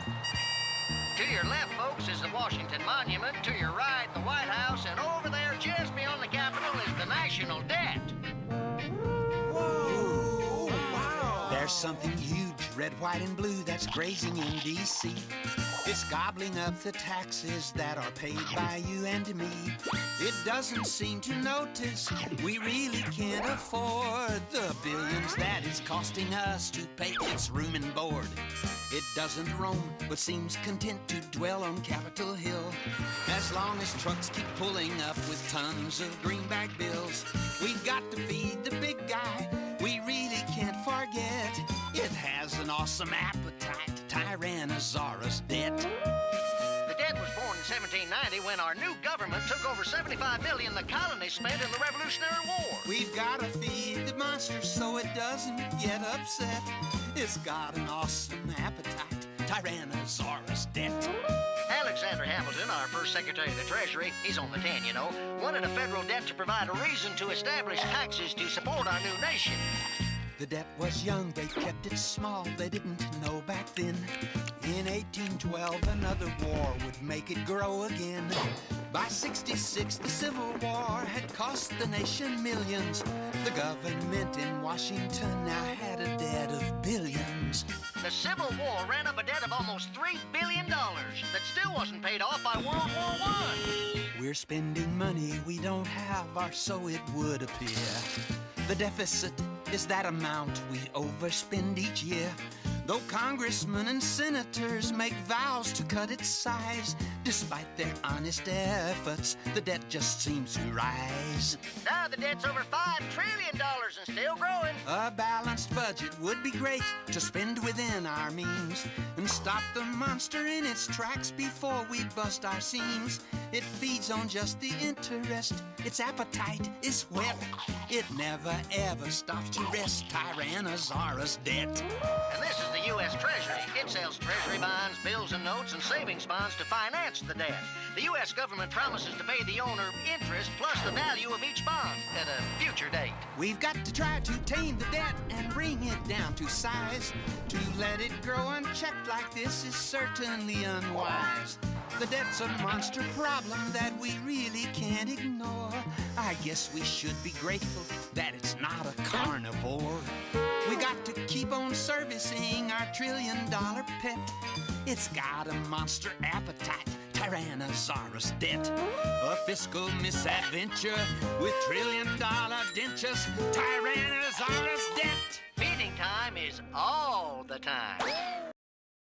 To your left, folks, is the Washington Monument. To your right, the White House. And over there, just beyond the Capitol, is the national debt. Whoa! Wow! There's something huge, red, white, and blue that's grazing in D.C. It's gobbling up the taxes that are paid by you and me. It doesn't seem to notice we really can't afford the billions that it's costing us to pay its room and board. It doesn't roam, but seems content to dwell on Capitol Hill. As long as trucks keep pulling up with tons of greenback bills, we've got to feed the big guy. We really can't forget. It has an awesome appetite, Tyrannosaurus debt. The debt was born in 1790 when our new government took over $75 million the colonies spent in the Revolutionary War. We've got to feed the monster so it doesn't get upset. It's got an awesome appetite, Tyrannosaurus debt. Alexander Hamilton, our first Secretary of the Treasury, he's on the 10, you know, wanted a federal debt to provide a reason to establish taxes to support our new nation. The debt was young, they kept it small, they didn't know back then. In 1812, another war would make it grow again. By 66, the Civil War had cost the nation millions. The government in Washington now had a debt of billions. The Civil War ran up a debt of almost $3 billion that still wasn't paid off by World War I. We're spending money we don't have, or so it would appear. The deficit is that amount we overspend each year. Though congressmen and senators make vows to cut its size, despite their honest efforts, the debt just seems to rise. Now the debt's over $5 trillion and still growing. A balanced budget would be great to spend within our means and stop the monster in its tracks before we bust our seams. It feeds on just the interest. Its appetite is whet. It never ever stops to rest, Tyrannosaurus debt. And this is the U.S. Treasury. It sells treasury bonds, bills and notes, and savings bonds to finance the debt. The U.S. government promises to pay the owner interest plus the value of each bond at a future date. We've got to try to tame the debt and bring it down to size. To let it grow unchecked like this is certainly unwise. The debt's a monster problem that we really can't ignore. I guess we should be grateful that it's not a carnivore. We got to keep on servicing our trillion-dollar pet. It's got a monster appetite, Tyrannosaurus debt. A fiscal misadventure with trillion-dollar dentures, Tyrannosaurus debt. Feeding time is all the time.